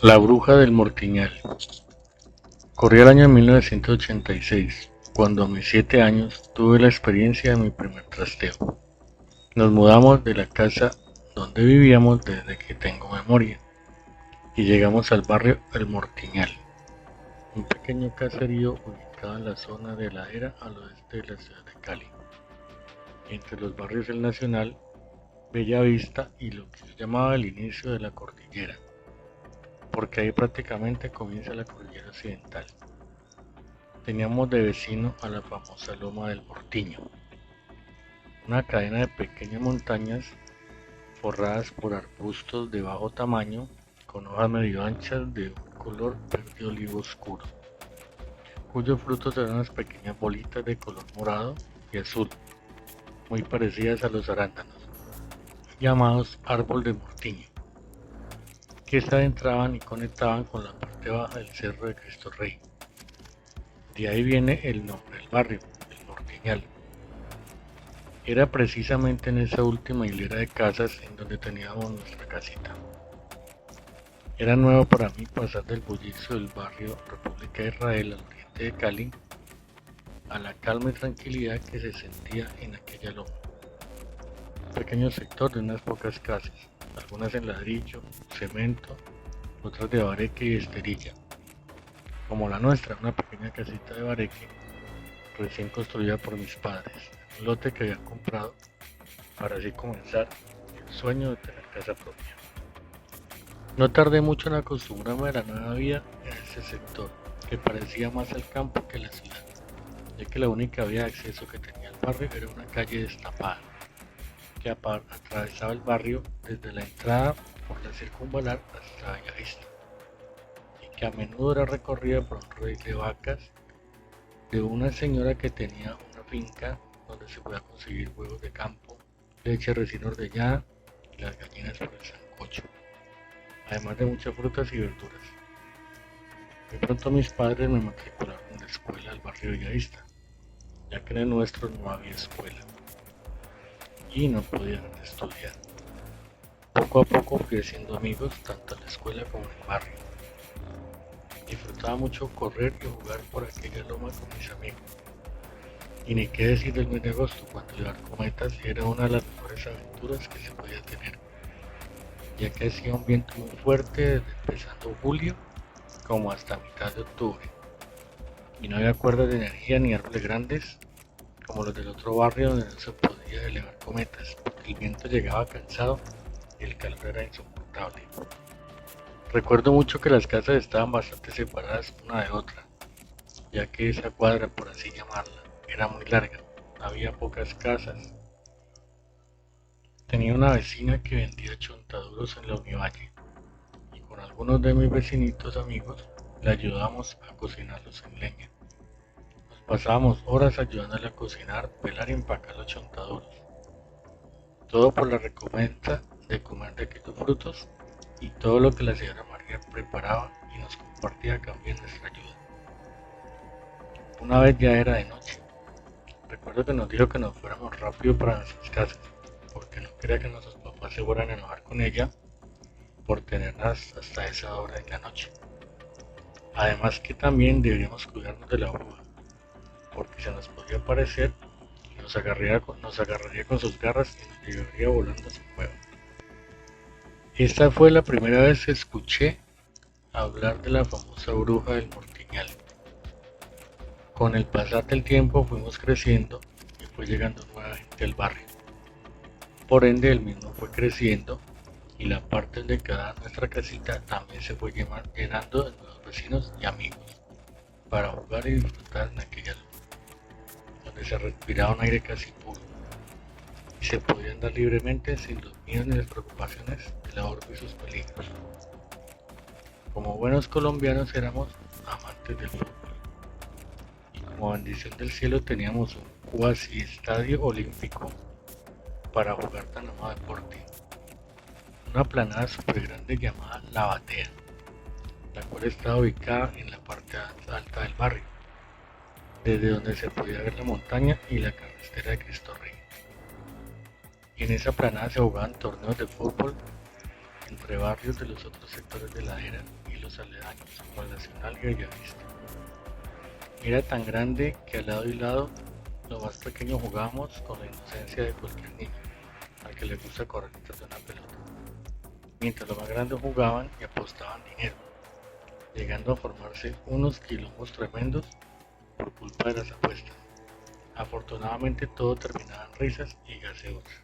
La bruja del Mortiñal. Corría el año 1986, cuando a mis 7 años tuve la experiencia de mi primer trasteo. Nos mudamos de la casa donde vivíamos desde que tengo memoria y llegamos al barrio El Mortiñal, un pequeño caserío ubicado en la zona de La Era al oeste de la ciudad de Cali, entre los barrios El Nacional, Bella Vista y lo que se llamaba el inicio de la cordillera, porque ahí prácticamente comienza la cordillera occidental. Teníamos de vecino a la famosa Loma del Mortiño, una cadena de pequeñas montañas forradas por arbustos de bajo tamaño con hojas medio anchas de un color verde olivo oscuro, cuyos frutos eran unas pequeñas bolitas de color morado y azul, muy parecidas a los arándanos, llamados árbol de mortiño, que se adentraban y conectaban con la parte baja del Cerro de Cristo Rey. De ahí viene el nombre del barrio, el Mortiñal. Era precisamente en esa última hilera de casas en donde teníamos nuestra casita. Era nuevo para mí pasar del bullicio del barrio República de Israel al oriente de Cali a la calma y tranquilidad que se sentía en aquella loma. Un pequeño sector de unas pocas casas, algunas en ladrillo, cemento, otras de bareque y esterilla, como la nuestra, una pequeña casita de bareque recién construida por mis padres, un lote que habían comprado para así comenzar el sueño de tener casa propia. No tardé mucho en acostumbrarme a la nueva vida en ese sector, que parecía más al campo que a la ciudad, ya que la única vía de acceso que tenía el barrio era una calle destapada, que atravesaba el barrio desde la entrada por la circunvalar hasta Bellavista, y que a menudo era recorrida por un rey de vacas de una señora que tenía una finca donde se podía conseguir huevos de campo, leche recién ordeñada y las gallinas por el sancocho, además de muchas frutas y verduras. De pronto mis padres me matricularon en la escuela del barrio Bellavista, ya que en el nuestro no había escuela y no podían estudiar. Poco a poco fui haciendo amigos tanto en la escuela como en el barrio. Disfrutaba mucho correr y jugar por aquella loma con mis amigos. Y ni qué decir del mes de agosto, cuando llevar cometas era una de las mejores aventuras que se podía tener, ya que hacía un viento muy fuerte desde empezando julio como hasta mitad de octubre, y no había cuerdas de energía ni árboles grandes como los del otro barrio donde no se podía elevar cometas, porque el viento llegaba cansado y el calor era insoportable. Recuerdo mucho que las casas estaban bastante separadas una de otra, ya que esa cuadra, por así llamarla, era muy larga, había pocas casas. Tenía una vecina que vendía chontaduros en la Univalle, y con algunos de mis vecinitos amigos le ayudábamos a cocinarlos en leña. Nos pasábamos horas ayudándole a cocinar, pelar y empacar los chontaduros, todo por la recompensa de comer de aquellos frutos y todo lo que la señora María preparaba y nos compartía a cambio de nuestra ayuda. Una vez ya era de noche. Recuerdo que nos dijo que nos fuéramos rápido para nuestras casas, porque no quería que nuestros papás se fueran a enojar con ella por tenerlas hasta esa hora de la noche. Además que también deberíamos cuidarnos de la bruja, porque se nos podía aparecer y nos agarraría con sus garras y nos llevaría volando a su cueva. Esta fue la primera vez que escuché hablar de la famosa bruja del Mortiñal. Con el pasar del tiempo fuimos creciendo y fue llegando nueva gente al barrio. Por ende el mismo fue creciendo y la parte donde quedaba nuestra casita también se fue llenando de nuevos vecinos y amigos para jugar y disfrutar en aquella luz, donde se respiraba un aire casi puro y se podía andar libremente sin los miedos ni las preocupaciones de la urbe y sus peligros. Como buenos colombianos éramos amantes del fútbol y como bendición del cielo teníamos un cuasi estadio olímpico para jugar tan amado deporte, una planada super grande llamada La Batea, la cual estaba ubicada en la parte alta del barrio, desde donde se podía ver la montaña y la carretera de Cristo Rey. Y en esa planada se jugaban torneos de fútbol entre barrios de los otros sectores de la era y los aledaños, como el Nacional y Bellavista. Era tan grande que al lado y lado, los más pequeños jugábamos con la inocencia de cualquier niño, al que le gusta correr tras de una pelota, mientras los más grandes jugaban y apostaban dinero, llegando a formarse unos quilombos tremendos por culpa de las apuestas. Afortunadamente todo terminaba en risas y gaseosas.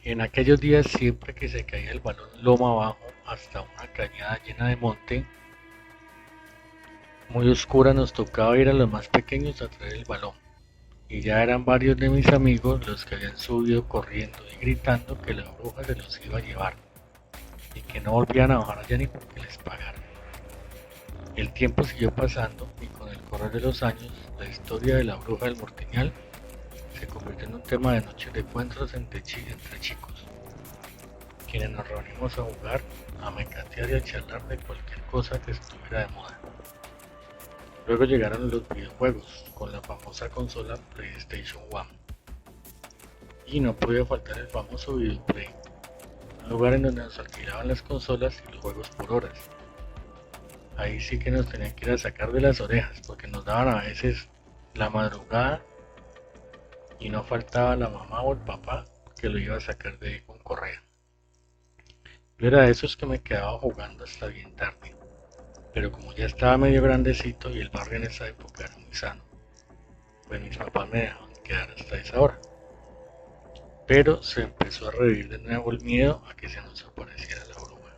En aquellos días, siempre que se caía el balón loma abajo hasta una cañada llena de monte muy oscura, nos tocaba ir a los más pequeños a traer el balón, y ya eran varios de mis amigos los que habían subido corriendo y gritando que la bruja se los iba a llevar y que no volvían a bajar allá ni porque les pagaran. El tiempo siguió pasando y con el correr de los años, la historia de la bruja del Mortiñal se convirtió en un tema de noches de encuentros entre chicos, quienes nos reunimos a jugar, a mecatear y a charlar de cualquier cosa que estuviera de moda. Luego llegaron los videojuegos, con la famosa consola PlayStation 1. Y no podía faltar el famoso Videoplay, un lugar en donde nos alquilaban las consolas y los juegos por horas. Ahí sí que nos tenían que ir a sacar de las orejas, porque nos daban a veces la madrugada y no faltaba la mamá o el papá que lo iba a sacar de ahí con correa. Yo era de esos que me quedaba jugando hasta bien tarde, pero como ya estaba medio grandecito y el barrio en esa época era muy sano, pues mis papás me dejaban quedar hasta esa hora. Pero se empezó a revivir de nuevo el miedo a que se nos apareciera la bruja.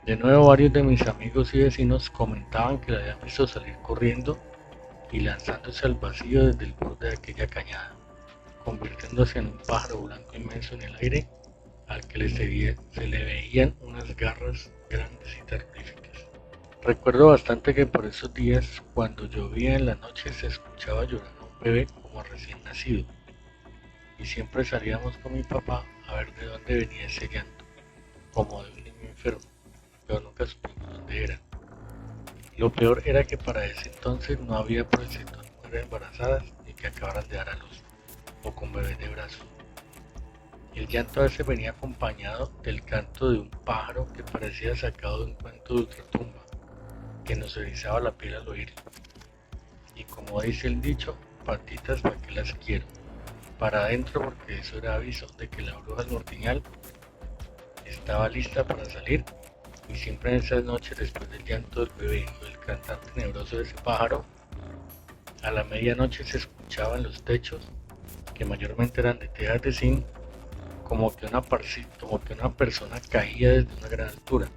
De nuevo varios de mis amigos y vecinos comentaban que la habían visto salir corriendo y lanzándose al vacío desde el borde de aquella cañada, convirtiéndose en un pájaro blanco inmenso en el aire al que se le veían unas garras grandes y terroríficas. Recuerdo bastante que por esos días, cuando llovía en la noche, se escuchaba llorando a un bebé como recién nacido, y siempre salíamos con mi papá a ver de dónde venía ese llanto, como de un niño enfermo, pero nunca supimos dónde era. Lo peor era que para ese entonces no había por el sector mujeres embarazadas ni que acabaran de dar a luz, o con bebés de brazos. El llanto a veces venía acompañado del canto de un pájaro que parecía sacado de un cuento de ultratumba, que nos erizaba la piel al oírlo. Y como dice el dicho, patitas para que las quiero, para adentro, porque eso era aviso de que la bruja del Mortiñal estaba lista para salir. Y siempre en esas noches, después del llanto del bebé o del cantar tenebroso de ese pájaro, a la medianoche se escuchaba en los techos, que mayormente eran de tejas de zinc, como que una persona caía desde una gran altura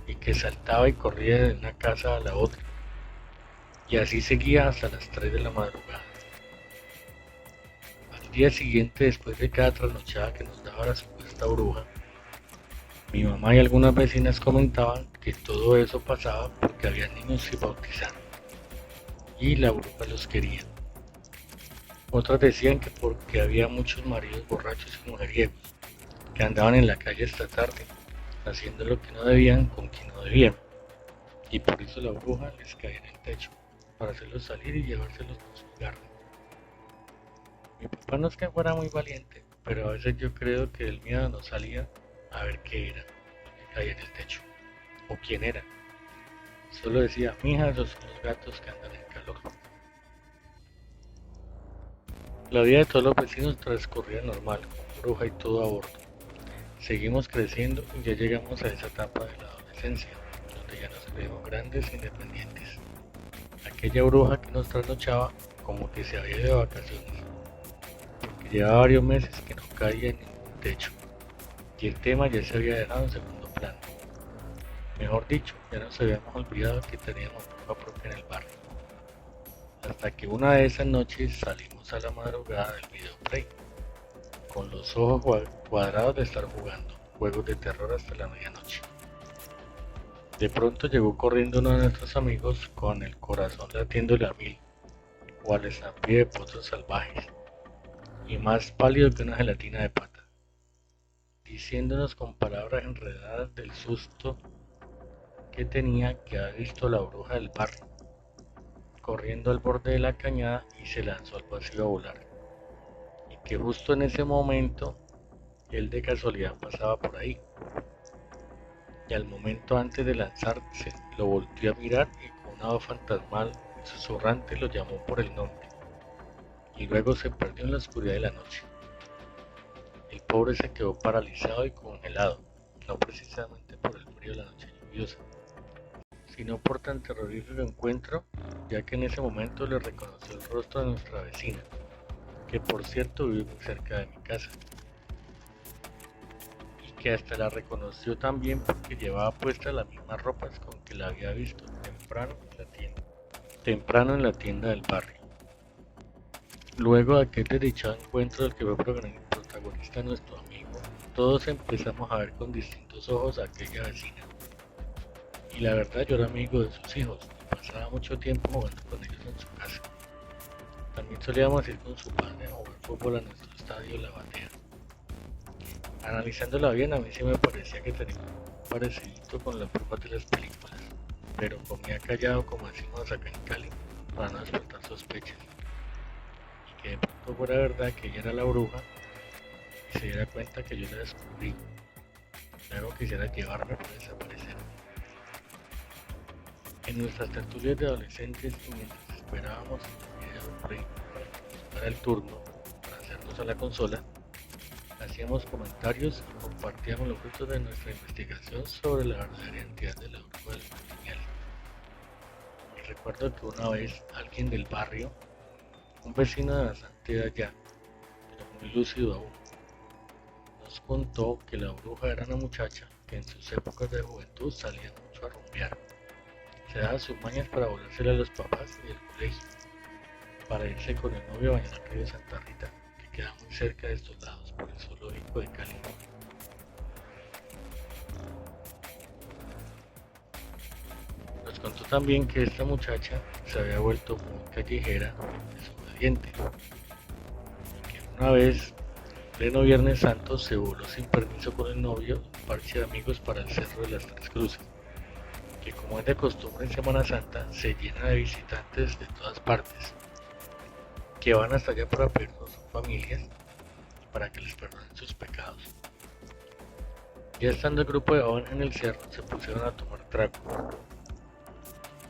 y que saltaba y corría de una casa a la otra, y así seguía hasta las 3 de la madrugada. Al día siguiente, después de cada trasnochada que nos daba la supuesta bruja, mi mamá y algunas vecinas comentaban que todo eso pasaba porque había niños sin bautizar y la bruja los quería. Otras decían que porque había muchos maridos borrachos y mujeriegos que andaban en la calle esta tarde, haciendo lo que no debían con quien no debían, y por eso la bruja les caía en el techo, para hacerlos salir y llevárselos con sus garras. Mi papá no es que fuera muy valiente, pero a veces yo creo que el miedo no salía a ver qué era lo que caía en el techo, o quién era. Solo decía, mija, esos son los gatos que andan en calor. La vida de todos los vecinos transcurría normal, con bruja y todo a bordo. Seguimos creciendo y ya llegamos a esa etapa de la adolescencia, donde ya nos creemos grandes e independientes. Aquella bruja que nos trasnochaba como que se había ido de vacaciones, porque llevaba varios meses que no caía en ningún techo, y el tema ya se había dejado en segundo plano. Mejor dicho, ya nos habíamos olvidado que teníamos bruja propia en el barrio. Hasta que una de esas noches salimos a la madrugada del videoplay, con los ojos cuadrados de estar jugando juegos de terror hasta la medianoche. De pronto llegó corriendo uno de nuestros amigos con el corazón latiéndole a mil, o al estampide de potros salvajes, y más pálido que una gelatina de pata, diciéndonos con palabras enredadas del susto que tenía que haber visto la bruja del barrio, corriendo al borde de la cañada y se lanzó al vacío a volar, y que justo en ese momento él de casualidad pasaba por ahí, y al momento antes de lanzarse lo volvió a mirar y con una voz fantasmal y susurrante lo llamó por el nombre, y luego se perdió en la oscuridad de la noche. El pobre se quedó paralizado y congelado, no precisamente por el frío de la noche lluviosa, sino por tan terrorífico encuentro, ya que en ese momento le reconoció el rostro de nuestra vecina, que por cierto vive muy cerca de mi casa, y que hasta la reconoció también porque llevaba puestas las mismas ropas con que la había visto temprano en la tienda del barrio. Luego de aquel desdichado encuentro del que fue protagonista nuestro amigo, todos empezamos a ver con distintos ojos a aquella vecina. Y la verdad yo era amigo de sus hijos y pasaba mucho tiempo jugando con ellos en su casa. También solíamos ir con su padre a jugar fútbol a nuestro estadio La Batea. Analizándola bien, a mí sí me parecía que tenía un parecido con las brujas de las películas, pero comía callado como decimos acá en Cali, para no despertar sospechas, y que de pronto fuera verdad que ella era la bruja y se diera cuenta que yo la descubrí, luego quisiera llevarme por desaparecer. En nuestras tertulias de adolescentes y mientras esperábamos el videoplay para el turno para hacernos a la consola, hacíamos comentarios y compartíamos los frutos de nuestra investigación sobre la verdadera identidad de la bruja del Peñal. Y recuerdo que una vez alguien del barrio, un vecino de bastante edad ya, pero muy lúcido aún, nos contó que la bruja era una muchacha que en sus épocas de juventud salía mucho a rumbear. Se daba sus mañas para volársela a los papás y el colegio, para irse con el novio a bañar al río Santa Rita, que queda muy cerca de estos lados por el zoológico de Cali. Nos contó también que esta muchacha se había vuelto muy callejera, desobediente, y que una vez, en pleno Viernes Santo, se voló sin permiso con el novio un parche de amigos para el Cerro de las Tres Cruces, que como es de costumbre en Semana Santa, se llena de visitantes de todas partes, que van hasta allá para pedirnos sus familias y para que les perdonen sus pecados. Ya estando el grupo de jóvenes en el cerro, se pusieron a tomar trago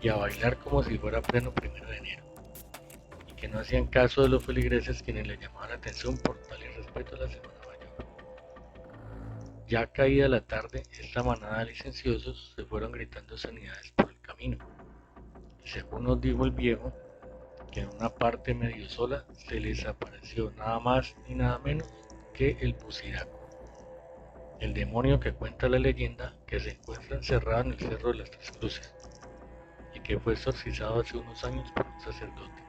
y a bailar como si fuera pleno 1 de enero, y que no hacían caso de los feligreses quienes le llamaban la atención por tal irrespeto a la Semana Mayor. Ya caída la tarde, esta manada de licenciosos se fueron gritando sanidades por el camino, y según nos dijo el viejo, que en una parte medio sola se les apareció nada más ni nada menos que el Buciraco, el demonio que cuenta la leyenda que se encuentra encerrado en el Cerro de las Tres Cruces y que fue exorcizado hace unos años por un sacerdote.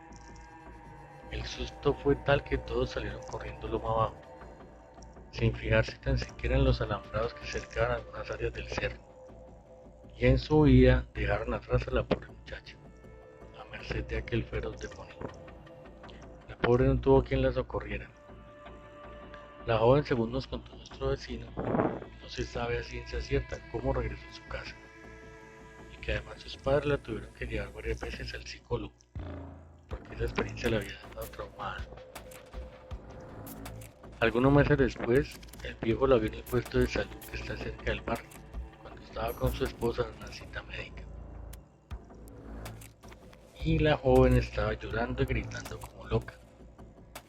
El susto fue tal que todos salieron corriendo loma abajo, sin fijarse tan siquiera en los alambrados que cercaban algunas áreas del cerro, y en su huida dejaron atrás a la pobre muchacha, a merced de aquel feroz demonio. La pobre no tuvo quien la socorriera. La joven, según nos contó nuestro vecino, no se sabe a ciencia cierta cómo regresó a su casa, y que además sus padres la tuvieron que llevar varias veces al psicólogo, porque esa experiencia la había dejado traumada. Algunos meses después, el viejo la vio en el puesto de salud que está cerca del barrio, cuando estaba con su esposa en una cita médica. Y la joven estaba llorando y gritando como loca,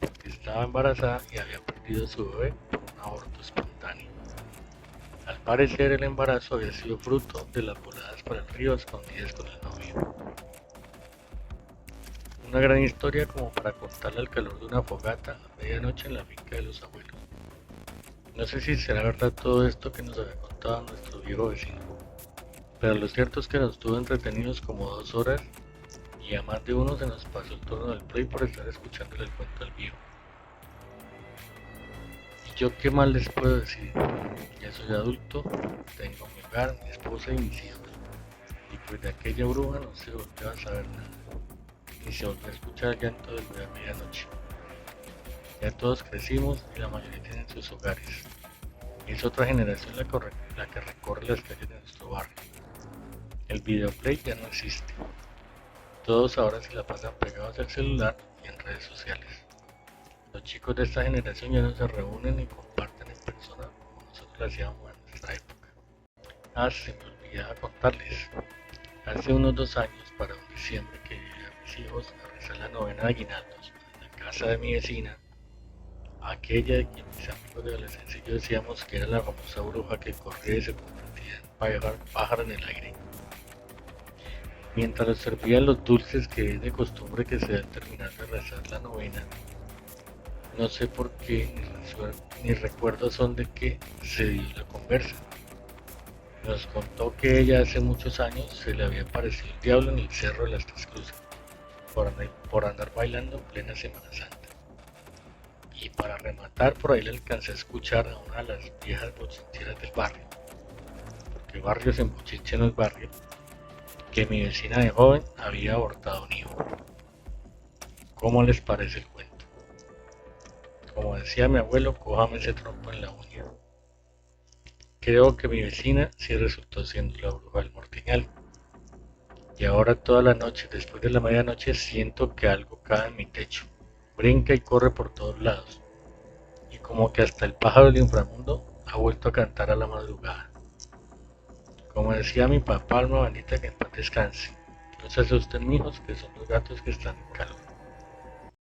porque estaba embarazada y había perdido a su bebé por un aborto espontáneo. Al parecer el embarazo había sido fruto de las voladas para el río escondidas con el novio. Una gran historia como para contarla al calor de una fogata a medianoche en la finca de los abuelos. No sé si será verdad todo esto que nos había contado nuestro viejo vecino, pero lo cierto es que nos tuvo entretenidos como 2 horas y a más de uno se nos pasó el turno del play por estar escuchándole el cuento al viejo. ¿Y yo qué más les puedo decir? Ya soy adulto, tengo mi hogar, mi esposa y mis hijos, y pues de aquella bruja no se volvió a saber nada, ni se volvió a escuchar el llanto del bebé a medianoche. Ya todos crecimos y la mayoría tienen sus hogares. Es otra generación la que recorre las calles de nuestro barrio. El videoplay ya no existe. Todos ahora se la pasan pegados al celular y en redes sociales. Los chicos de esta generación ya no se reúnen ni comparten en persona nosotros hacíamos en nuestra época. Ah, se me olvidaba contarles. Hace unos 2 años, para un diciembre que llevé a mis hijos a rezar la novena de aguinaldos en la casa de mi vecina, aquella de que mis amigos de adolescencia y yo decíamos que era la famosa bruja que corría y se convertía en pájaro en el aire. Mientras los servía los dulces que es de costumbre que se da al terminar de rezar la novena, no sé por qué ni recuerdos son de que se dio la conversa. Nos contó que ella hace muchos años se le había aparecido el diablo en el cerro de las Tres Cruces por andar bailando en plena Semana Santa. Y para rematar, por ahí le alcancé a escuchar a una de las viejas bochincheras del barrio, porque barrio sin bochinche no es barrio, que mi vecina de joven había abortado un hijo. ¿Cómo les parece el cuento? Como decía mi abuelo, cójame ese trompo en la uña. Creo que mi vecina sí resultó siendo la bruja del Mortiñal. Y ahora toda la noche, después de la medianoche, siento que algo cae en mi techo. Brinca y corre por todos lados. Y como que hasta el pájaro del inframundo ha vuelto a cantar a la madrugada. Como decía mi papá, alma bendita que en paz descanse. No se asusten, mijos, que son los gatos que están en calor.